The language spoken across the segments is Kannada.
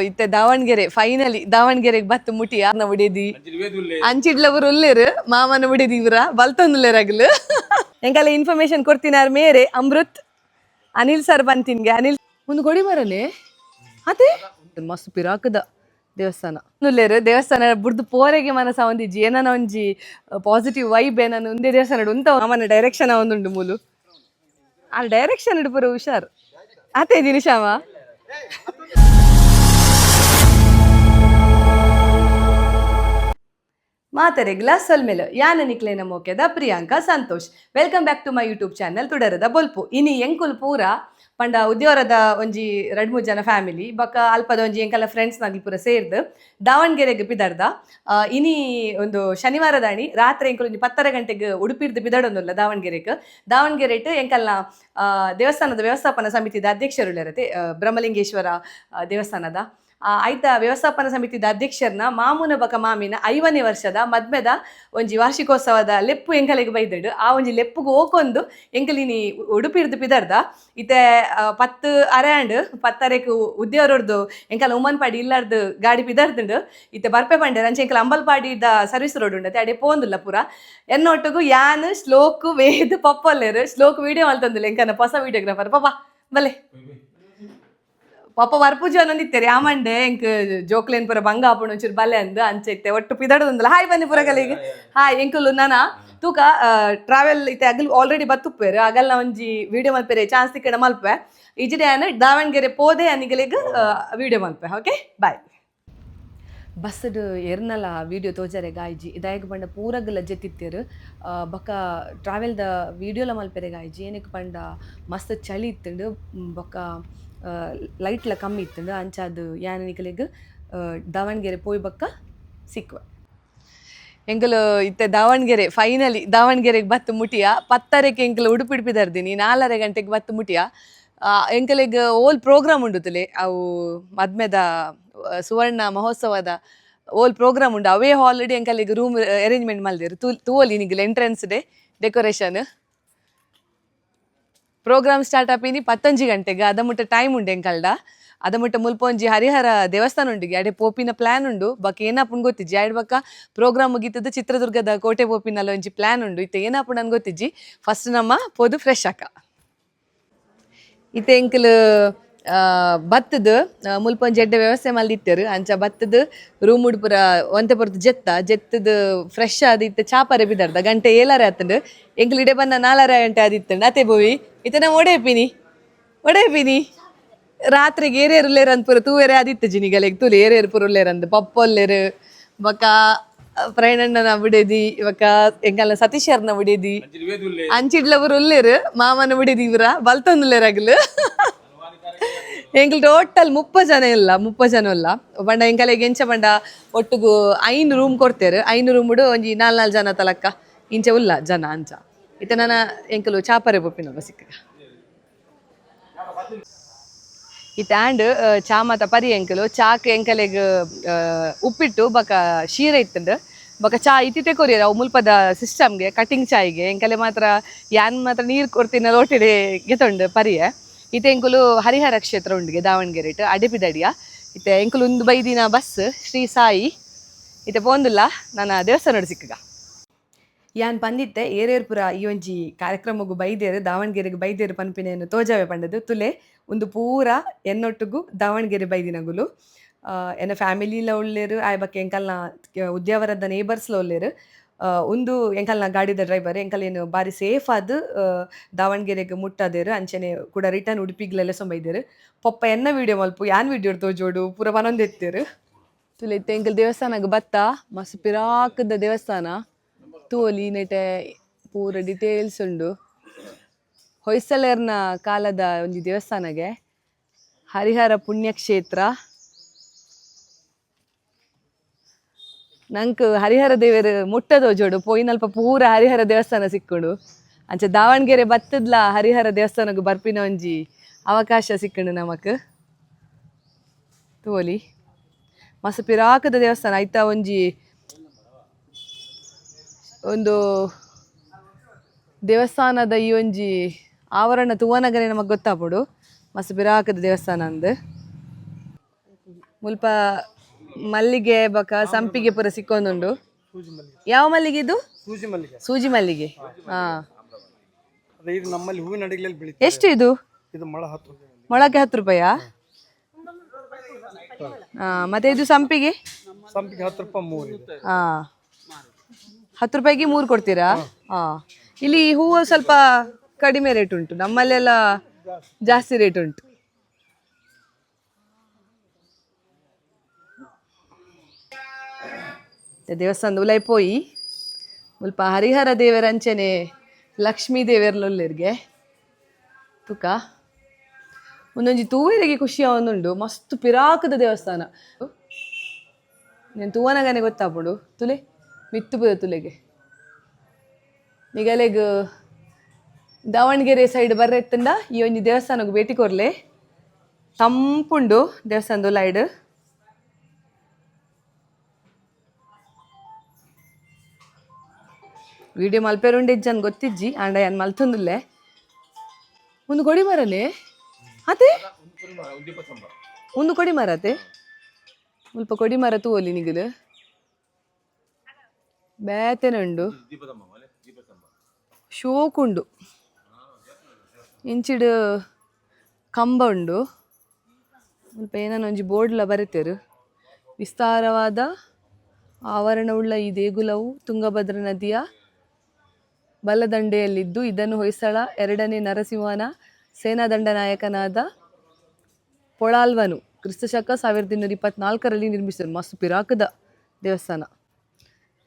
ಇತ್ತೆ ದಾವಣಗೆರೆ ಫೈನಲಿ ದಾವಣಗೆರೆಗೆ ಬತ್ತು ಮುಟಿಯ ಉಡೇದಿ ಅಂಚಿಡ್ಲವರು ಉಲ್ಲೇರು ಮಾಮನ ಉಡೇದಿ ಇವ್ರ ಬಲ್ತೊಂದುಲ್ಲೇರಾಗ್ಲು ಎಂಕಲ್ಲ ಇನ್ಫಾರ್ಮೇಶನ್ ಕೊಡ್ತಿನಾರ ಮೇರೆ ಅಮೃತ್ ಅನಿಲ್ ಸರ್ ಬಂತಿನ್ಗೆ ಅನಿಲ್ ಒಂದು ಕೊಡಿ ಬರಲೆ ಅದೇ ಮಸ್ತ್ ಪಿರಾಕದ ದೇವಸ್ಥಾನ ಉಲ್ಲೇರು ದೇವಸ್ಥಾನ ಬುಡ್ದು ಪೋರೆಗೆ ಮನಸ ಒಂದಿಜ್ಜಿ ಏನನ ಒಂಜಿ ಪಾಸಿಟಿವ್ ವೈಬ್ ಏನನ ಒಂದೇ ದೇವಸ್ಥಾನ ಉಂತ ಮಾಮನ ಡೈರೆಕ್ಷನ್ ಒಂದುಂಡು ಮೂಲು ಆ ಡೈರೆಕ್ಷನ್ ಇಡ್ಬರು ಹುಷಾರ್ ಅದೇ ದಿನಿಶಾಮ ಮಾತರೆ ಗ್ಲಾಸ್ ಸೊಲ್ಮೆಲು ಯಾನ ನಿಕ್ಲೇನ ಮೋಕೆದ Priyanka Santosh welcome back to my YouTube channel ತುಡರದ ಬೊಲ್ಪು ಇನಿ ಎಂಕುಲ್ ಪೂರ ಪಂಡ ಉದ್ಯೋಗದ ಒಂಜಿ 2-3 ಜನ ಫ್ಯಾಮಿಲಿ ಬೊಕ್ಕ ಅಲ್ಪದ ಒಂಜಿ ಎಂಕಲ್ಲ ಫ್ರೆಂಡ್ಸ್ ನಾಗಿ ಪೂರ ಸೇರ್ದು ದಾವಣಗೆರೆಗೆ ಪಿದರ್ದ ಇನಿ ಒಂದು ಶನಿವಾರದಾಣಿ ರಾತ್ರಿ ಎಂಕುಲು ಒಂಜಿ 10 ಗಂಟೆಗೆ ಉಡುಪಿರ್ದು ಪಿದಡೊಂದುಲ್ಲ ದಾವಣಗೆರೆಟ್ ಎಂಕಲ್ನ ದೇವಸ್ಥಾನದ ವ್ಯವಸ್ಥಾಪನಾ ಸಮಿತಿದ ಅಧ್ಯಕ್ಷರುಳ್ಳರತೆ ಬ್ರಹ್ಮಲಿಂಗೇಶ್ವರ ದೇವಸ್ಥಾನದ ಐತ ವ್ಯವಸ್ಥಾಪನಾ ಸಮಿತಿದ ಅಧ್ಯಕ್ಷರನ್ನ ಮಾಮೂನ ಬಕ ಮಾಮಿನ 5ನೇ ವರ್ಷದ ಮದ್ಮೆದ ಒಂಜಿ ವಾರ್ಷಿಕೋತ್ಸವದ ಲೆಪ್ಪು ಎಂಕಲೆಗೆ ಬೈದಡು ಆ ಒಂಜಿ ಲೆಪ್ಪುಗೆ ಹೋಗೊಂದು ಎಂಕಲಿನಿ ಉಡುಪಿರ್ದು ಪಿದರ್ದ ಇತ್ತೆ 10 ಅರೆಂಡ್ 10 ಉದ್ಯೋಗರದ್ದು ಎಂಕಲ ಉಮ್ಮನ್ ಪಾಡಿ ಇಲ್ಲಾರ್ದು ಗಾಡಿ ಪಿದರ್ದುಂಡು ಇತ್ತೆ ಬರ್ಪೆ ಪಂಡೆ ಅಂಚೆ ಎಂಕಲ ಅಂಬಲ್ಪಾಡಿದ ಸರ್ವಿಸ್ ರೋಡ್ ಉಂಡತೆ ಅಡೆ ಪೋಂದುಲ್ಲ ಪೂರ ಎನ್ನೊಟ್ಟಿಗೂ ಯಾನ್ ಶ್ಲೋಕ್ ವೇದ್ ಪಪ್ಪಲ್ಲೇರು ಶ್ಲೋಕ್ ವಿಡಿಯೋ ಮಲ್ತಂದಿಲ್ಲ ಎಂಕನ ಹೊಸ ವಿಡಿಯೋಗ್ರಾಫರ್ ಪಾಪ ಬಲೆ ಪಾಪ ವರ್ಪೂಜಿ ಅನ್ನೊಂದಿತ್ತೇರಿ ಆಮಂಡೆ ಎಂಕ್ ಜೋಕ್ಲೇನ್ ಪುರ ಬಂಗ ಆಪುಣ ಒಂಚೂರು ಬಲೆ ಅಂದು ಅಂಚೈತೆ ಒಟ್ಟು ಪಿದಡದೊಂದಲ್ಲ ಹಾಯ್ ಬನ್ನಿ ಪುರಗಲಿಗೆ ಹಾಯ್ ಎಂಕುಲು ನಾನ ತೂಕ ಟ್ರಾವೆಲ್ ಇತ್ತೆ ಅಗಲ್ ಆಲ್ರೆಡಿ ಬತ್ತುಪ್ಪೇರು ಅಗಲ್ನ ಒಂಜಿ ವಿಡಿಯೋ ಮಲ್ಪೇರೆ ಚಾನ್ಸ್ ತಿಕ್ಕಡ ಮಲ್ಪೆ ಇಜಿಡೆ ದಾವಣಗೆರೆ ಪೋದೆ ಅನಿಗಳಿಗೆ ವಿಡಿಯೋ ಮಲ್ಪೆ ಓಕೆ ಬಾಯ್ ಬಸ್ಸಡು ಎರ್ನಲ ವಿಡಿಯೋ ತೋಜರೆ ಗಾಯ್ಜಿ ಇದಾಯಕ ಪಂಡ ಪೂರಗಲ ಜೆತ್ತಿತ್ತೇರು ಬೊಕ್ಕ ಟ್ರಾವೆಲ್ದ ವಿಡಿಯೋಲ ಮಲ್ಪೆರೆ ಗಾಯ್ಜಿ ಏನಕ್ಕೆ ಪಂಡ ಮಸ್ತ್ ಚಳಿ ಇತ್ತುಂಡು ಬೊಕ್ಕ ಲೈಟ್ಲ ಕಮ್ಮಿ ಇತ್ತಂದು ಅಂಚಾದು ಯಾನಿಕಲೆಗ್ ದಾವಣಗೆರೆ ಪೋಯ್ ಬಕ್ಕ ಸಿಕ್ಕುವ ಎಂಕಲು ಇತ್ತೆ ದಾವಣಗೆರೆ ಫೈನಲಿ ದಾವಣಗೆರೆಗೆ ಬತ್ತು ಮುಟಿಯ 10ಕ್ಕೆ ಎಂಕಲು ಉಡುಪಿಡ್ಪಿದರ್ದಿನಿ 4 ಗಂಟೆಗೆ ಬತ್ತು ಮುಟಿಯ ಎಂಕಲೆಗ್ ಓಲ್ ಪ್ರೋಗ್ರಾಮ್ ಉಂಡುತ್ತಲೆ ಅವು ಮದ್ಮೆದ ಸುವರ್ಣ ಮಹೋತ್ಸವದ ಓಲ್ ಪ್ರೋಗ್ರಾಮ್ ಉಂಡು ಅವೇ ಆಲ್ರೆಡಿ ಎಂಕಲೆಗ್ ರೂಮ್ ಅರೇಂಜ್ಮೆಂಟ್ ಮಲ್ದೇರು ತೂವಲ್ಲಿ ನಿಗಲ್ entrance day decoration program start ಆಪಿನಿ 11 ಗಂಟೆಗೆ ಅದ ಮುಟ್ಟ ಟೈಮ್ ಉಂಡು ಎಂಕಲ್ಡ ಅದ ಮುಟ್ಟ ಮುಲ್ಪೊಂಜಿ ಹರಿಹರ ದೇವಸ್ಥಾನ ಉಂಡಿಗೆ ಅಡೆ ಪೋಪಿನ ಪ್ಲಾನ್ ಉಂಡು ಬಕ್ಕ ಏನಾಪುಂಡು ಗೊತ್ತಿಜ್ಜಿ ಆಯ್ಡ್ ಬಕ್ಕ ಪ್ರೋಗ್ರಾಮ್ ಮುಗಿತದ ಚಿತ್ರದುರ್ಗದ ಕೋಟೆ ಪೋಪಿನಲ್ಲಿ ಒಂಜಿ ಪ್ಲಾನ್ ಉಂಡು ಇತ್ತೆ ಏನಾಪುಂಡು ಅನ್ ಗೊತ್ತಿಜ್ಜಿ ಫಸ್ಟ್ ನಮ್ಮ ಪೋದು ಫ್ರೆಶ್ ಆಕ ಇತ್ತೆ ಎಂಕಲ್ ಬತ್ತದು ಮುಲ್ಪೊಂಜಿ ಎಡ್ಡೆ ವ್ಯವಸ್ಥೆ ಮಲ್ದಿತ್ತೇರು ಅಂಚ ಬತ್ತದು ರೂಮ್ ಉಡ್ ಪುರ ಒಂತೆ ಪೊರ್ತು ಜೆತ್ತದು ಫ್ರೆಶ್ ಆದ ಇತ್ತೆ ಚಾಪರೆ ಬಿದರ್ದ ಗಂಟೆ 7 ಆತಂಡು ಎಂಕಲ್ ಇಡೆ ಬಂದ 4 ಗಂಟೆ ಆದಿತ್ತಂಡು ಅತೆ ಬೋವಿ ಇತ್ತೆ ನಾ ಒಡೆಪಿನಿ ರಾತ್ರಿಗೆ ಏರೇರುಲ್ಲೇರು ಅಂತ ಪೂರ ತೂವೇರೆ ಆದಿತ್ತು ಜಿನಿಗಲೆಗ್ ತೂಲೆ ಏರೇರು ಪುರ ಉಲ್ಲೇರಂದು ಪಪ್ಪೊಲ್ಲೇರು ಬೊಕ್ಕ ಪ್ರೈಣಣ್ಣನ ಬಿಡೇದಿ ಬೊಕ್ಕ ಎಂಕಲ್ನ ಸತೀಶರ್ನ ಬಿಡೇದಿ ಅಂಚಿಡ್ಲವರು ಉಲ್ಲೇರು ಮಾಮನ ಬಿಡೇದಿ ಇವ್ರ ಬಲ್ತೊಂದುಲ್ಲೇರಾಗ್ಲು ಎಂಕಲ್ ಟೋಟಲ್ 30 ಜನ ಇಲ್ಲ ಬಂಡ ಎಂಕಲೆಗೆ ಎಂಚ ಬಂಡ ಒಟ್ಟುಗು 5 ರೂಮ್ ಕೊಡ್ತೇರು 5 ರೂಮ್ ಉಡು ಒಂಜಿ 4 ಜನ ತಲಕ್ಕ ಇಂಚೆ ಉಲ್ಲ ಜನ ಅಂಚ ಇತ್ತೆ ನನ್ನ ಎಂಕಲು ಚಾಪರೆ ಬೊಪ್ಪಿನ ಸಿಕ್ಕ ಇತ್ತೆ ಆಂಡ್ ಚಾ ಮಾತ ಪರಿ ಎಂಕಲು ಚಾಕ್ ಎಂಕಲೆಗ್ ಉಪ್ಪಿಟ್ಟು ಬೊಕ ಶೀರ ಇತ್ತಂಡು ಬೊಕ ಚಾ ಇತ್ತಿತ್ತೆ ಕೊರಿಯರ್ ಅವು ಮುಲ್ಪದ ಸಿಸ್ಟಮ್ಗೆ ಕಟಿಂಗ್ ಚಾಯ್ಗೆ ಎಂಕಲೆ ಮಾತ್ರ ಯಾನ್ ಮಾತ್ರ ನೀರು ಕೊಡ್ತಿನ ಲೋಟೆಡೆ ಗೆತೊಂಡು ಪರಿಯೆ ಇತ್ತೆ ಎಂಕುಲು ಹರಿಹರ ಕ್ಷೇತ್ರ ಉಂಡಿಗೆ ದಾವಣಗೆರೆ ಅಡೆಪಿದಡಿಯ ಇತ್ತೆ ಎಂಕುಲು ಒಂದು ಬೈದಿನ ಬಸ್ ಶ್ರೀ ಸಾಯಿ ಇತ್ತೆ ಪೋಂದುಲ್ಲ ನನ್ನ ದೇವಸ್ಥಾನ ಸಿಕ್ಕಗ ಯಾನ್ ಪಂದಿತ್ತೆ ಏರೇರ್ಪುರ ಈ ಒಂಜಿ ಕಾರ್ಯಕ್ರಮಗೂ ಬೈದೇರು ದಾವಣಗೆರೆಗೆ ಬೈದೇರು ಪನ್ಪಿನೇನು ತೋಜಾವೆ ಪಂಡದು ತುಲೆ ಒಂದು ಪೂರ ಎನ್ನೊಟ್ಟಿಗೂ ದಾವಣಗೆರೆ ಬೈದಿನಗುಲು ಎನ್ನ ಫ್ಯಾಮಿಲಿಲ ಉಳ್ಳೇರು ಆಯ್ ಬಕ್ಕೆ ಎಂಕಲ್ನ ಉದ್ಯಾವರದ ನೇಬರ್ಸ್ಲ ಉಳ್ಳೇರು ಒಂದು ಎಂಕಲ್ನ ಗಾಡಿದ ಡ್ರೈವರ್ ಎಂಕಲೇನು ಬಾರಿ ಸೇಫ್ ಆದ್ ದಾವಣಗೆರೆಗೆ ಮುಟ್ಟದೇರು ಅಂಚನೆ ಕೂಡ ರಿಟರ್ನ್ ಉಡುಪಿಗ್ಲೆಲ್ಲ ಸೊಂಬೈದೇರು ಪಪ್ಪ ಎನ್ನ ವಿಡಿಯೋ ಮಲ್ಪು ಯಾನ್ ವಿಡಿಯೋ ತೋಜೋಡು ಪೂರ ಪನೊಂದೆತ್ತೇರು ತುಲೆ ಇತ್ತೆ ಎಂಕಲ್ ದೇವಸ್ಥಾನಕ್ಕೆ ಬತ್ತ ಮಸ್ತ್ ಪಿರಾಕದ ದೇವಸ್ಥಾನ ತೋಲಿ ನೆಟೆ ಪೂರ ಡಿಟೇಲ್ಸ್ ಉಂಡು ಹೊಯ್ಸಳರ್ನ ಕಾಲದ ಒಂದು ದೇವಸ್ಥಾನಗೆ ಹರಿಹರ ಪುಣ್ಯಕ್ಷೇತ್ರ ನಂಗೆ ಹರಿಹರ ದೇವರು ಮುಟ್ಟದೋ ಜೋಡು ಪೋಯಿನಲ್ಪ ಪೂರ ಹರಿಹರ ದೇವಸ್ಥಾನ ಸಿಕ್ಕುಂಡು ಅಂಚೆ ದಾವಣಗೆರೆ ಬತ್ತದ್ಲ ಹರಿಹರ ದೇವಸ್ಥಾನಕ್ಕೆ ಬರ್ಪಿನ ಒಂಜಿ ಅವಕಾಶ ಸಿಕ್ಕುಂಡು ನಮಕ್ ತೋಲಿ ಮಸ್ತ್ ಪಿರಾಕದ ದೇವಸ್ಥಾನ ಐತ ಒಂಜಿ ಒಂದು ದೇವಸ್ಥಾನದ ಈ ಒಂಜಿ ಆವರಣ ತೂವನಗರೆ ನಮಗೆ ಗೊತ್ತಾಪುಡು ಮಸ್ತ್ ಪಿರಾಕದ ದೇವಸ್ಥಾನ ಅಂದ್ ಮುಲ್ಪ ಮಲ್ಲಿಗೆ ಬಕ ಸಂಪಿಗೆ ಪೂರ ಸಿಕ್ಕೊಂದುಂಡು. ಯಾವ ಮಲ್ಲಿಗೆ ಇದು? ಸೂಜಿ ಮಲ್ಲಿಗೆ. ಹಾ, ಇದು ನಮ್ಮಲ್ಲಿ ಹೂವಿನ ಅಡಿಗೆಯಲ್ಲಿ ಬೆಳೀತದೆ. ಎಷ್ಟು ಇದು? ಇದು ಮೊಳಕ್ಕೆ 10 ರೂಪಾಯಾ? ಹಾ, ಮತ್ತೆ ಇದು ಸಂಪಿಗೆ? ಸಂಪಿಗೆ 10 ರೂಪಾಯಿ 3 ಇದೆ. ಹಾ, 10 ರೂಪಾಯಿಗೆ 3 ಕೊಡ್ತೀರಾ? ಹಾ, ಇಲ್ಲಿ ಹೂವು ಸ್ವಲ್ಪ ಕಡಿಮೆ ರೇಟ್ ಉಂಟು, ನಮ್ಮಲ್ಲೆಲ್ಲ ಜಾಸ್ತಿ ರೇಟ್ ಉಂಟು. ದೇವಸ್ಥಾನದ ಉಲೈ ಪೋಯಿ ಮುಲ್ಪ ಹರಿಹರ ದೇವರಂಚನೆ ಲಕ್ಷ್ಮೀ ದೇವರ್ಲೊಲ್ಲಿರ್ಗೆ ತುಕ ಒಂದೊಂಜಿ ತೂವೆರೆಗೆ ಖುಷಿ ಅವನುಂಡು. ಮಸ್ತ್ ಪಿರಾಕದ ದೇವಸ್ಥಾನ. నేను ತೂವನಗನೆ ಗೊತ್ತಾಪುಡು ತುಲೆ ಮಿತ್ತು ಪುದ ತುಲೆಗೆ ನಿಗಲೆಗ್ ದಾವಣಗೆರೆ ಸೈಡ್ ಬರ್ರೆತ್ತಂಡ ಈ ಒಂಜಿ ದೇವಸ್ಥಾನಕ್ಕೆ ಭೇಟಿ ಕೊರ್ಲೆ. ತಂಪುಂಡು ದೇವಸ್ಥಾನದ ಉಲಾಯ್ಡ್. ವಿಡಿಯೋ ಮಲ್ಪೆರುಂಡು ಇಜ್ಜನ್ ಗೊತ್ತಿಜ್ಜಿ ಆಂಡ ಏನು ಮಲ್ತೊಂದುಲ್ಲೆ. ಒಂದು ಕೊಡಿ ಮರನೇ ಅದೇ ಒಂದು ಕೊಡಿ ಮರ ಅತೆ ಮುಲ್ಪ ಕೊಡಿ ಮರ ತೂವಲಿ ನಿಗಲು ಬೇತೆನುಂಡು ಶೋಕುಂಡು ಇಂಚಿಡು ಕಂಬ ಉಂಡು. ಮುಲ್ಪ ಏನೋ ಒಂಜಿ ಬೋರ್ಡ್ಲ ಬರೆತೇರು. ವಿಸ್ತಾರವಾದ ಆವರಣವುಳ್ಳ ಈ ದೇಗುಲವು ತುಂಗಭದ್ರಾ ನದಿಯ ಬಲದಂಡೆಯಲ್ಲಿದ್ದು ಇದನ್ನು ಹೊಯ್ಸಳ 2ನೇ ನರಸಿಂಹನ ಸೇನಾದಂಡನಾಯಕನಾದ ಪೊಳಾಲ್ವನು ಕ್ರಿಸ್ತಶಕ 1224ರಲ್ಲಿ ನಿರ್ಮಿಸಿದರು. ಮಸ್ತ್ ಪಿರಾಕದ ದೇವಸ್ಥಾನ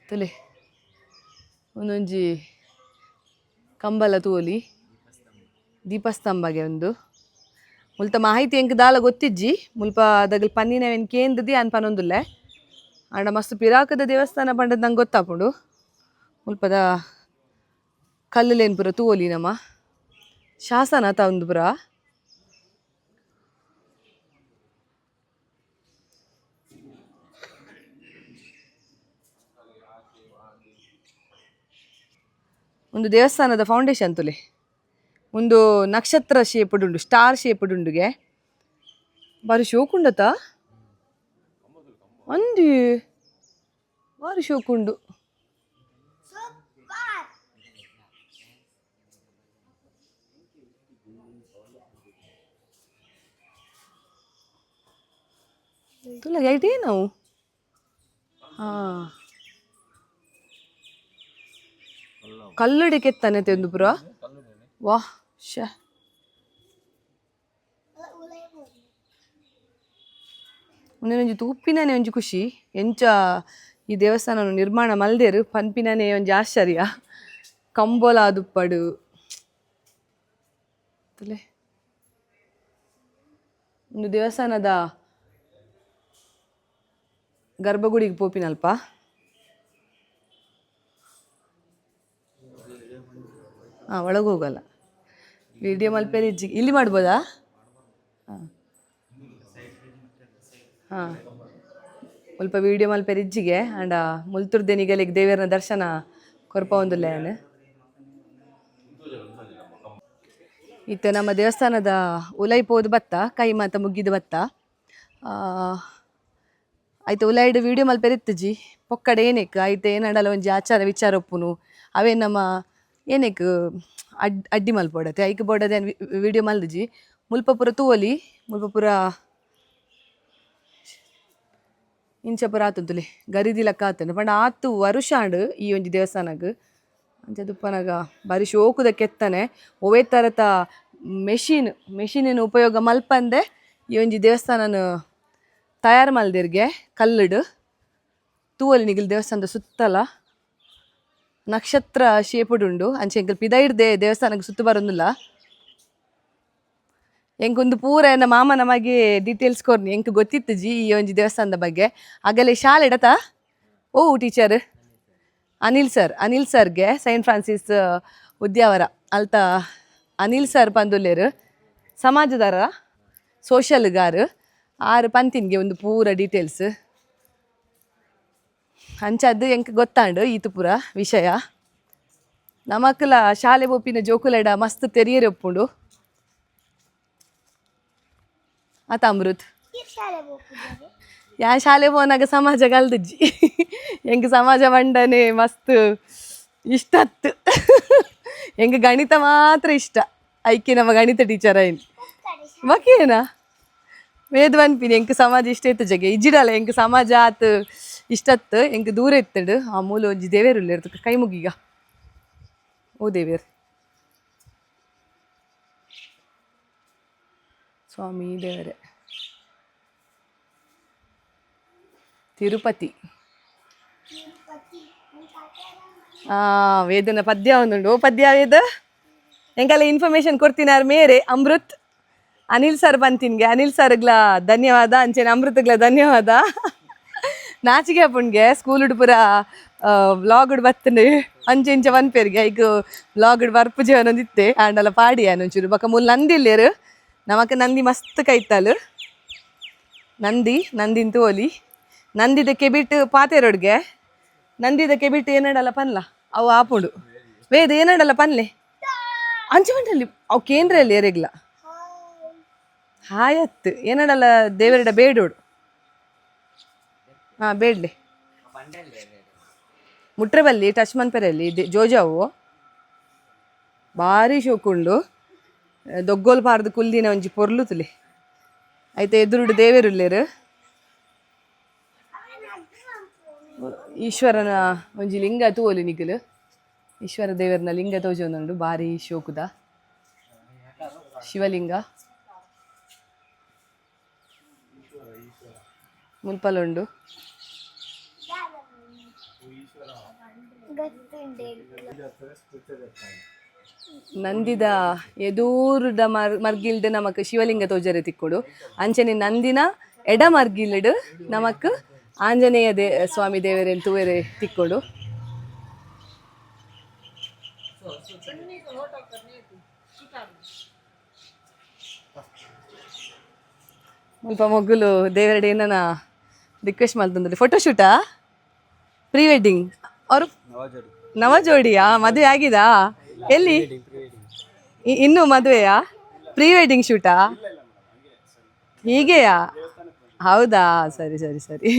ತಲೆ ಒಂದೊಂಜಿ ಕಂಬಲ ತೋಲಿ ದೀಪಸ್ತಂಭಗೆ ಒಂದು ಮುಲ್ತ ಮಾಹಿತಿ ಎಂಕ್ ದಾಲ ಗೊತ್ತಿಜ್ಜಿ ಮುಲ್ಪ ಅದಾಗ ಪನ್ನಿನವೆನ್ ಕೇಂದ್ರದಿ ಅನ್ ಪನೊಂದುಲ್ಲೆ ಆಂಡ ಮಸ್ತ್ ಪಿರಾಕದ ದೇವಸ್ಥಾನ ಪಂಡದ್ ನಂಗೆ ಗೊತ್ತಾಪುಂಡು. ಮುಲ್ಪದ ಕಲ್ಲುಲೇನು ಪುರ ತೂವೊಲಿ ನಮ್ಮ ಶಾಸನ ಆತ ಒಂದು ಪುರ. ಒಂದು ದೇವಸ್ಥಾನದ ಫೌಂಡೇಶನ್ ತುಲೆ ಒಂದು ನಕ್ಷತ್ರ ಶೇಪ್ಡ್ ಉಂಡು, ಸ್ಟಾರ್ ಶೇಪ್ಡ್ ಉಂಡುಗೆ ಬಾರಿ ಶೋಕುಂಡತ ಅಂದಿ ಬಾರಿ ಶೋಕುಂಡು. ತುಲ ಐಟಿ ನಾವು ಕಲ್ಲುಡಿ ಕೆತ್ತನೆ ತೆಂದು ಪುರ ವಾಹ್ ಶ ಒಂದೊಂಜಿ ತೂಪಿನನೆ ಒಂಜಿ ಖುಷಿ ಎಂಚ ಈ ದೇವಸ್ಥಾನ ನಿರ್ಮಾಣ ಮಲ್ದೇರು ಪನ್ಪಿನನೆ ಒಂಜಿ ಆಶ್ಚರ್ಯ. ಕಂಬೋಲ ದುಪ್ಪಡು ತುಲೆ ಒಂದು ದೇವಸ್ಥಾನದ ಗರ್ಭಗುಡಿಗೆ ಪೋಪಿನಲ್ಪ ಒಳಗೆ ಹೋಗಲ್ಲ. ವಿಡಿಯೋ ಮಲ್ಪೇರಿ ಇಜ್ಜಿಗೆ ಇಲ್ಲಿ ಮಾಡ್ಬೋದಾ? ಹಾಂ ಸ್ವಲ್ಪ ವಿಡಿಯೋ ಮಲ್ಪೇರಿ ಇಜ್ಜಿಗೆ ಆಂಡ ಮುಲ್ತುರ್ದೇನಿಗಲಿಗೆ ದೇವರನ ದರ್ಶನ ಕೊರ್ಪ ಒಂದುಲ್ಲೆ ಏನು ಇತ್ತು ನಮ್ಮ ದೇವಸ್ಥಾನದ ಉಲೈ ಪೋದು ಬತ್ತ ಕೈ ಮಾತ ಮುಗಿದು ಬತ್ತ ಆಯ್ತು ಉಲಾಯ್ಡು ವಿಡಿಯೋ ಮಲ್ಪೆರಿತ್ತಜಿ ಪೊಕ್ಕಡೆ ಏನಕ್ಕೆ ಆಯ್ತು ಏನಡಲ್ಲ ಒಂಜಿ ಆಚಾರ ವಿಚಾರ ಒಪ್ಪುನು ಅವೇ ನಮ್ಮ ಏನಕ್ಕೆ ಅಡ್ಡಿ ಮಲ್ಪೊಡತೆ ಐಕೆ ಬೋಡದೆ ವಿಡಿಯೋ ಮಲ್ದಜಿ ಮುಲ್ಪ ಪುರ ತೂವಲಿ ಮುಲ್ಪ ಪುರ ಇಂಚ ಪುರ ಆತಂತುಲೆ ಗರಿದಿ ಲೆಕ್ಕ ಆತಂಡು ಪಂಡ ಆತು ವರುಷಾಂಡು ಈ ಒಂಜಿ ದೇವಸ್ಥಾನಗ್ ಅಂಚದುಪ್ಪನಾಗ ಬಾರಿ ಶೋಕುದ ಕೆತ್ತನೆ ಒವೇ ಥರದ ಮೆಷಿನಿನ ಉಪಯೋಗ ಮಲ್ಪಂದೆ ಈ ಒಂಜಿ ದೇವಸ್ಥಾನನ ತಯಾರು ಮಲ್ದಿರ್ಗೆ ಕಲ್ಲುಡು ತೂವಲಿ ನಿಗಿಲ್ ದೇವಸ್ಥಾನದ ಸುತ್ತಲ ನಕ್ಷತ್ರ ಶೇಪುಡು ಉಂಡು ಅಂಚೆ ಎಂಕಲ್ ಪಿದೈಡ್ದೆ ದೇವಸ್ಥಾನಕ್ಕೆ ಸುತ್ತು ಬರೋದಿಲ್ಲ. ಎಂಕೊಂದು ಪೂರ ನನ್ನ ಮಾಮ ನಮಗೆ ಡೀಟೇಲ್ಸ್ ಕೊರ್ನಿ ಎಂಕ್ ಗೊತ್ತಿತ್ತು ಜಿ ಈ ಒಂಜಿ ದೇವಸ್ಥಾನದ ಬಗ್ಗೆ. ಆಗಲೇ ಶಾಲೆ ಇಡತಾ ಟೀಚರ್ ಅನಿಲ್ ಸರ್ಗೆ ಸೈಂಟ್ ಫ್ರಾನ್ಸಿಸ್ ಉದ್ಯಾವರ ಅಲ್ತ ಅನಿಲ್ ಸರ್ ಪಂದುಲ್ಲೇರು ಸಮಾಜದಾರ ಸೋಷಲ್ಗಾರು ಆರು ಪಂತಿನ್ಗೆ ಒಂದು ಪೂರ ಡೀಟೇಲ್ಸ್ ಅಂಚದ್ದು ಎಂಕ್ ಗೊತ್ತಾಂಡು ಈತು ಪೂರ ವಿಷಯ. ನಮಕ್ಲ ಶಾಲೆ ಒಪ್ಪಿನ ಜೋಕುಲೆಡ ಮಸ್ತ್ ತೆರಿಯರೆ ಒಪ್ಪುಂಡು ಆತ ಅಮೃತ್ ಯಾ ಶಾಲೆ ಹೋನಾಗ ಸಮಾಜ ಕಲ್ದಜ್ಜಿ ಹೆಂಗೆ ಸಮಾಜ ಮಂಡನೆ ಮಸ್ತ್ ಇಷ್ಟತ್ತು ಹೆಂಗೆ ಗಣಿತ ಮಾತ್ರ ಇಷ್ಟ ಐಕೆ ನಮ್ಮ ಗಣಿತ ಟೀಚರ್ ಏನು ಬಾಕಿನಾ ವೇದ ಅನ್ಪಿನಿ ಹೆಂಗೆ ಸಮಾಜ ಇಷ್ಟ ಇತ್ತು ಜಗೆ ಇಜ್ಜಿಡಲ್ಲ ಹೆಂಗೆ ಸಮಾಜ ಆತು ಇಷ್ಟತ್ತು ಹೆಂಗೆ ದೂರ ಇತ್ತಡು ಆ ಮೂಲ ಒಂಜಿ ದೇವೇರುಲ್ಲ ಇರ್ತದೆ ಕೈ ಮುಗೀಗ ಓ ದೇವೇರು ಸ್ವಾಮಿ ದೇವರೇ ತಿರುಪತಿ ವೇದನ ಪದ್ಯ ಒಂದುಂಡು ಓ ಪದ್ಯ ವೇದ ಹೆಂಗೆಲ್ಲ ಇನ್ಫಾರ್ಮೇಶನ್ ಕೊಡ್ತೀನಿ ಮೇರೆ ಅಮೃತ್ ಅನಿಲ್ ಸರ್ ಬಂತಿನ್ಗೆ ಅನಿಲ್ ಸರ್ಗ್ಲ ಧನ್ಯವಾದ ಅಂಚೆನೆ ಅಮೃತಗ್ಲ ಧನ್ಯವಾದ ನಾಚಿಗೆ ಅಪ್ಪಣ್ಗೆ ಸ್ಕೂಲ್ ಪೂರ ವ್ಲಾಗ್ ಬತ್ತಂಡು ಅಂಚೆ ಇಂಚೆ ಪನ್ಪೇರ್ಗೆ ಈಗ ವ್ಲಾಗ್ ಬರ್ಪು ಜೀವನದಿತ್ತೆ ಆಂಡಲ ಪಾಡಿ ಒಂಚೂರು ಬಕ್ಕ ಮೂಲ ನಂದಿ ಇಲ್ಲೇರು ನಮಕ್ ನಂದಿ ಮಸ್ತ್ ಕೈತಾಲು ನಂದಿನ ತೋಲಿ ನಂದಿದ ಕೆಬಿಟ್ಟು ಪಾತೆರೋಡ್ಗೆ ನಂದಿದ ಕೆಬಿಟ್ಟು ಏನಡಲ್ಲ ಪನ್ಲ ಅವು ಆಪುಡು ವೇದ ಏನಡಲ್ಲ ಪನ್ಲೆ ಅಂಚಮಂಟಲ್ಲಿ ಅವು ಕೇಂದ್ರಲ್ಲಿ ಎರೆಗ್ಲ ಹಾಯತ್ತು ಏನಡಲ್ಲ ದೇವರಡ ಬೇಡೋಡು ಹಾಂ ಬೇಡ್ಲೆ ಮುಟ್ರೆ ಬಲ್ಲಿ ಟಚ್ ಮನ್ಪೆರಲ್ಲಿ ಜೋಜಾವು ಭಾರಿ ಶೋಕುಂಡು ದೊಗ್ಗೋಲ್ ಪಾರ್ದು ಕುಲ್ದಿನ ಒಂಜಿ ಪೊರ್ಲುತುಲೆ ಆಯ್ತು ಎದುರುಡು ದೇವೇರುಲ್ಲೇರು ಈಶ್ವರನ ಒಂಜಿ ಲಿಂಗ ತೂವೊಲಿ ನಿಖಿಲು ಈಶ್ವರ ದೇವರನ ಲಿಂಗ ತೋಜೊಂದುಂಡು ಭಾರಿ ಶೋಕುದ ಶಿವಲಿಂಗ ಮುಲ್ಪಲುಂಡು ನಂದಿದ ಎದೂರುದ ಮರ್ಗಿಲ್ಡ್ ನಮಕ್ ಶಿವಲಿಂಗ ತೋಜರೆ ತಿಕ್ಕೊಡು ಅಂಚನೆ ನಂದಿನ ಎಡ ಮರ್ಗಿಲ್ಡ್ ನಮಕ್ ಆಂಜನೇಯ ಸ್ವಾಮಿ ದೇವರೇನು ತೂವೆರೆ ತಿಕ್ಕೊಡು ಮುಲ್ಪ ಮೊಗ್ಗುಲು ದೇವರಡೆ ಏನನ ರಿಕ್ವೆಸ್ಟ್ ಮಾಡ್ತಂದ್ರೆ ಫೋಟೋಶೂಟಾ ಪ್ರೀ ವೆಡ್ಡಿಂಗ್ ಅವರು ನವ ಜೋಡಿಯಾ ಮದುವೆ ಆಗಿದಾ ಎಲ್ಲಿ ಇನ್ನೂ ಮದುವೆಯಾ ಪ್ರೀ ವೆಡ್ಡಿಂಗ್ ಶೂಟಾ ಹೀಗೆಯಾ ಹೌದಾ ಸರಿ ಸರಿ ಸರಿ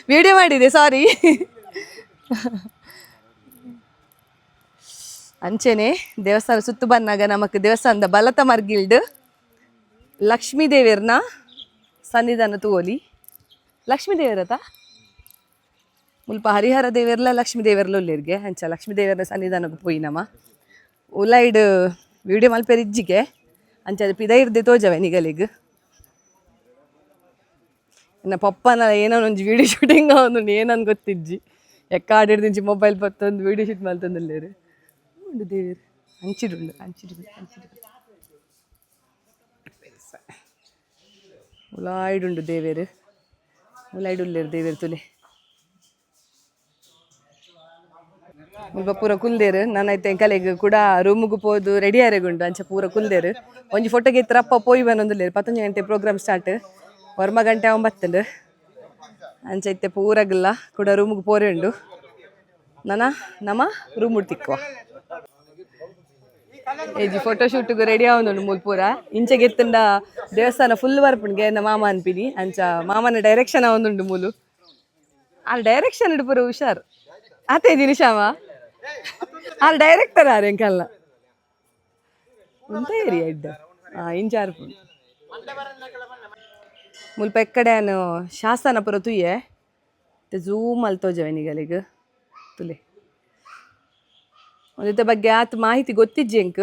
ವಿಡಿಯೋ ಮಾಡಿದೆ ಸಾರಿ ಅಂಚೆನೆ ದೇವಸ್ಥಾನ ಸುತ್ತು ಬಂದಾಗ ನಮಕ್ ದೇವಸ್ಥಾನದ ಬಲತ ಮರ್ಗಿಲ್ಡ್ ಲಕ್ಷ್ಮೀ ದೇವೇರ್ನ ಸನ್ನಿಧಾನ ತೂವೊಲಿ ಲಕ್ಷ್ಮೀ ದೇವರತ ಮುಲ್ಪ ಹರಿಹರ ದೇವೇರ್ಲ ಲಕ್ಷ್ಮೀ ದೇವೇರ್ಲ ಉಳ್ಳೇರ್ಗೆ ಅಂಚ ಲಕ್ಷ್ಮೀ ದೇವರನ ಸನ್ನಿಧಾನಕ್ಕೆ ಪೋಯಿ ನಮ್ಮ ಉಲಾಯ್ಡ್ ವಿಡಿಯೋ ಮಲ್ಪೇರು ಇಜ್ಜಿಗೆ ಅಂಚ ಅದು ಪಿದ ಇರ್ದೆ ತೋಜವೆ ನಿಗಲಿಗ್ ಇನ್ನು ಪಪ್ಪನ ಏನೋ ಒಂಜಿ ವಿಡಿಯೋ ಶೂಟಿಂಗ್ ಅವನು ಏನನ್ ಗೊತ್ತಿಜ್ಜಿ ಎಕ್ಕ ಆಡಿಡ್ದಿಂಚಿ ಮೊಬೈಲ್ ಬತ್ತೊಂದು ವಿಡಿಯೋ ಶೂಟ್ ಮಲ್ತಂದಲ್ಲೇರು ಉಂಡು ದೇವೇರು ಅಂಚಿಡುಂಡು ಉಲಾಯ್ಡುಂಡು ದೇವೇರು ಉಲಾಯ್ಡುಲ್ಲೇರು ದೇವೇರು ತುಲೆ ಮುಲ್ಪ ಪೂರ ಕುಲ್ದೇರು ನಾನೈತೆ ಕಲೆಗ್ ಕೂಡ ರೂಮ್ಗೆ ಪೋದು ರೆಡಿ ಆರೆಗುಂಡು ಅಂಚ ಪೂರ ಕುಲ್ದೇರು ಒಂಜಿ ಫೋಟೋಗೆ ಇತ್ತರಪ್ಪ ಪೋಯಿ ಬಂದೊಂದುಲ್ಲೇರು 11 ಗಂಟೆ ಪ್ರೋಗ್ರಾಮ್ ಸ್ಟಾರ್ಟ್ ವರ್ಮ ಗಂಟೆ 9 ಅಂಚ ಇತ್ತೆ ಪೂರಗಲ್ಲ ಕೂಡ ರೂಮ್ಗೆ ಪೋರೆ ಉಂಡು ನಮ್ಮ ರೂಮ್ ಉಡ್ತಿಕ್ಕುವ ಏಜಿ ಫೋಟೋಶೂಟ್ಗೆ ರೆಡಿ ಆವೊಂದುಂಡು ಮುಲ್ಪೂರ ಇಂಚೆಗೆ ಎತ್ತಂಡ ದೇವಸ್ಥಾನ ಫುಲ್ ಬರ್ಪುಣ್ಗೆ ನಮ್ಮ ಮಾಮ ಅನ್ಪಿನಿ ಅಂಚ ಮಾಮನ ಡೈರೆಕ್ಷನ್ ಆವೊಂದುಂಡು ಮೂಲು ಆ ಡೈರೆಕ್ಷನ್ ಇಡು ಪೂರ ಹುಷಾರ್ ಆತೆ ದಿನಿಶಾಮ ಆ ಡೈರೆಕ್ಟರ್ ಆರೆಂಕಲ್ಲ ಎಂತ ಏರಿಯಾ ಇಡ್ಡ ಇಂಚಾರು ಮುಲ್ಪ ಎಕ್ಕಡೆನು ಶಾಸನ ಪುರ ತುಯ್ಯೆ ಝೂಮ್ ಅಲ್ತೋಜವೆ ನಿಗಲಿಗೆ ತುಲೆ ಒಂದಿತ್ತ ಬಗ್ಗೆ ಆತ ಮಾಹಿತಿ ಗೊತ್ತಿಜ್ಜೆಂಕ್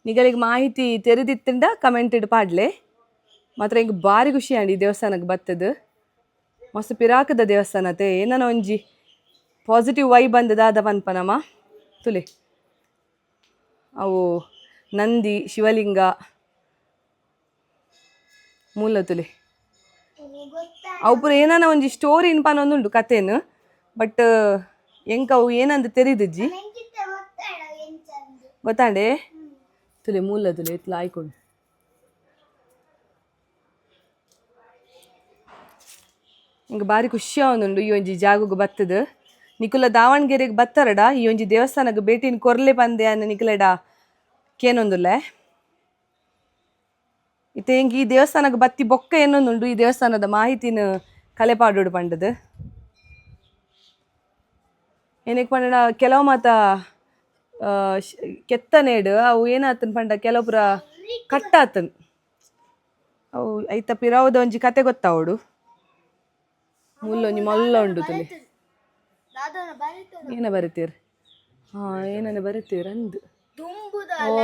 ನಿಗಲಿಗೆ ಮಾಹಿತಿ ತೆರೆದಿತ್ತಂಡ ಕಮೆಂಟ್ ಇಡು ಪಾಡ್ಲೆ ಮಾತ್ರ ಹಿಂಗೆ ಭಾರಿ ಖುಷಿ ಆಂಡಿ ಈ ದೇವಸ್ಥಾನಕ್ಕೆ ಬತ್ತದು ಮಸ್ತ್ ಪಿರಾಕದ ದೇವಸ್ಥಾನತೆ ಏನನ ಒಂಜಿ ಪಾಸಿಟಿವ್ ವೈಬ್ ಬಂದದ ಅದ ಪನ್ಪನಮ್ಮ ತುಲೆ ಅವು ನಂದಿ ಶಿವಲಿಂಗ ಮೂಲ ತುಲೆ ಅವು ಪೂರ ಏನಾನ ಒಂಜಿ ಸ್ಟೋರಿ ಇನ್ಪಾನ ಒಂದುಂಡು ಕಥೆನು ಬಟ್ ಎಂಕ ಅವು ಏನಂತ ತೆರಿದಜ್ಜಿ ಗೊತ್ತಾಂಡೆ ತುಲೆ ಮೂಲ ತುಲೆ ಇತ್ಲ ಆಯ್ಕೊಂಡು ಹಿಂಗೆ ಭಾರಿ ಖುಷಿ ಆವೊಂದುಂಡು ಈ ಒಂಜಿ ಜಾಗಕ್ಕೆ ಬತ್ತದ ನಿಕುಲ ದಾವಣಗೆರೆಗೆ ಬತ್ತಾರಡ ಈ ಒಂಜಿ ದೇವಸ್ಥಾನಕ್ಕೆ ಭೇಟಿನ ಕೊರ್ಲೆ ಪಂದೆ ಅನ್ನ ನಿಕುಲಡ ಕೇನೊಂದುಲ್ಲೆ ಇತ್ತೆ ಹೆಂಗೆ ಈ ದೇವಸ್ಥಾನಕ್ಕೆ ಬತ್ತಿ ಬೊಕ್ಕ ಏನೊಂದುಂಡು ಈ ದೇವಸ್ಥಾನದ ಮಾಹಿತಿನ ಕಲೆಪಾಡು ಪಂಡದು ಏನಕ್ಕೆ ಪಂಡ ಕೆಲವು ಮಾತ ಕೆತ್ತನೇಡು ಅವು ಏನಾತನ್ ಪಂಡ ಕೆಲವು ಪುರ ಕಟ್ಟಾತನ್ ಅವು ಐತ ಪಿರಾವುದ ಒಂಜಿ ಕತೆ ಗೊತ್ತಾವಡು ಮುಲ್ಲೊಂಜಿ ಮಲ್ಲ ಉಂಡು ತುಲಿ ಏನ ಬರಿತೀರ್ ಏನನ್ನ ಬರಿತೀರ್ ಅಂದು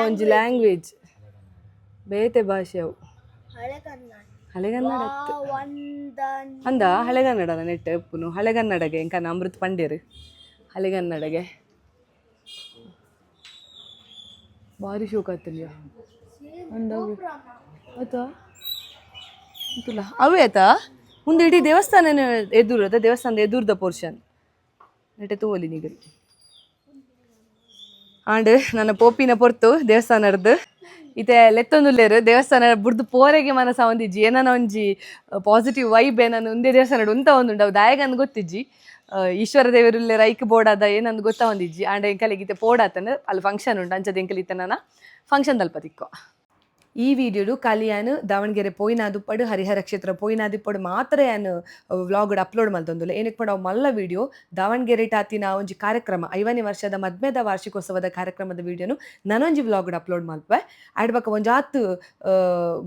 ಒಂಜಿ ಲ್ಯಾಂಗ್ವೇಜ್ ಬೇತೆ ಭಾಷೆ ಅವು ಹಳೆಗನ್ನಡ ಅಂದ ಹಳೆಗನ್ನಡದ ನೆಟ್ ಎಪ್ಪುನು ಹಳೆಗನ್ನಡಗೆ ಎಂಕನ ಅಮೃತ್ ಪಂಡೇರು ಹಳೆಗನ್ನಡಗೆ ಭಾರಿ ಶೋಕ ಆತಲ್ಯ ಅಂದಾಗ ಆಯ್ತಾ ಅಂತಲ್ಲ ಅವೇ ಆಯ್ತಾ ಮುಂದೆ ಇಡೀ ದೇವಸ್ಥಾನ ಎದುರು ಅದ ದೇವಸ್ಥಾನದ ಎದುರ್ದ ಪೋರ್ಷನ್ ನೆಟ್ಟೆ ತೋಲಿ ನೀಗರಿ ಆಂಡ್ ನನ್ನ ಪೋಪಿನ ಪೊರ್ತು ದೇವಸ್ಥಾನರ್ದು ಇತ್ತೆ ಲೆತ್ತೊಂದುಲ್ಲೇರು ದೇವಸ್ಥಾನ ಬುಡ್ದು ಪೋರೆಗೆ ಮನಸ ಒಂದಿಜ್ಜಿ ಏನನ ಒಂಜಿ ಪಾಸಿಟಿವ್ ವೈಬ್ ಏನನ್ನು ಒಂದೇ ದೇವಸ್ಥಾನ ಉಂತ ಒಂದುಂಡು ಅವು ದಾಯಗಂದು ಗೊತ್ತಿಜ್ಜಿ ಈಶ್ವರ ದೇವರುಲ್ಲೆ ರೈಕ್ ಬೋಡಾದ ಏನಂದು ಗೊತ್ತಾ ಒಂದಿಜ್ಜಿ ಆಂಡ್ ಎಂಕಲಿಗಿತ್ತೆ ಪೋಡಾತನ ಅಲ್ಲಿ ಫಂಕ್ಷನ್ ಉಂಟು ಅಂಚದ ಎಂಕಲಿತ್ತ ನಾನು ಫಂಕ್ಷನ್ ತಲ್ಪ ತಿಕ್ಕೋ ಈ ವಿಡಿಯೋಡು ಕಲಿಯಾನು ದಾವಣಗೆರೆ ಪೋಯಿನಾದುಪ್ಪಡು ಹರಿಹರ ಕ್ಷೇತ್ರ ಪೋಯಿನಾದಿಪ್ಪಡು ಮಾತ್ರ ಏನು ವ್ಲಾಗ್ ಅಪ್ಲೋಡ್ ಮಲ್ತೊಂದುಲ್ಲ ಏನಕ್ಕೆ ಪಡ ಮಲ್ಲ ವಿಡಿಯೋ ದಾವಣಗೆರೆ ಟಾತಿನ ಒಂಜಿ ಕಾರ್ಯಕ್ರಮ 5ನೇ ವರ್ಷದ ಮದ್ಮೆದ ವಾರ್ಷಿಕೋತ್ಸವದ ಕಾರ್ಯಕ್ರಮದ ವಿಡಿಯೋನು ನನೊಂಜಿ ವ್ಲಾಗ್ ಅಪ್ಲೋಡ್ ಮಲ್ಪೆ ಆಡ್ ಬಕ್ಕ ಒಂಜಾತು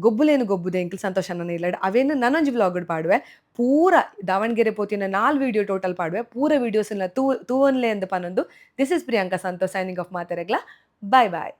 ಗೊಬ್ಬುಲೇನು ಗೊಬ್ಬುದೆ ಎಂಕಲ್ ಸಂತೋಷ ನನ್ನ ಇಲ್ಲ ಅವೇನು ನನೊಂಜಿ ವ್ಲಾಗ್ ಪಾಡುವೆ ಪೂರ ದಾವಣಗೆರೆ ಪೋತಿನ 4 ವಿಡಿಯೋ ಟೋಟಲ್ ಪಾಡುವೆ ಪೂರ ವಿಡಿಯೋಸ್ನ ತೂವನ್ಲೆ ಎಂದು ಪನ್ನೊಂದು this is Priyanka Santosh signing off ಮಾತಾರೆಗ್ಲ ಬಾಯ್ ಬಾಯ್.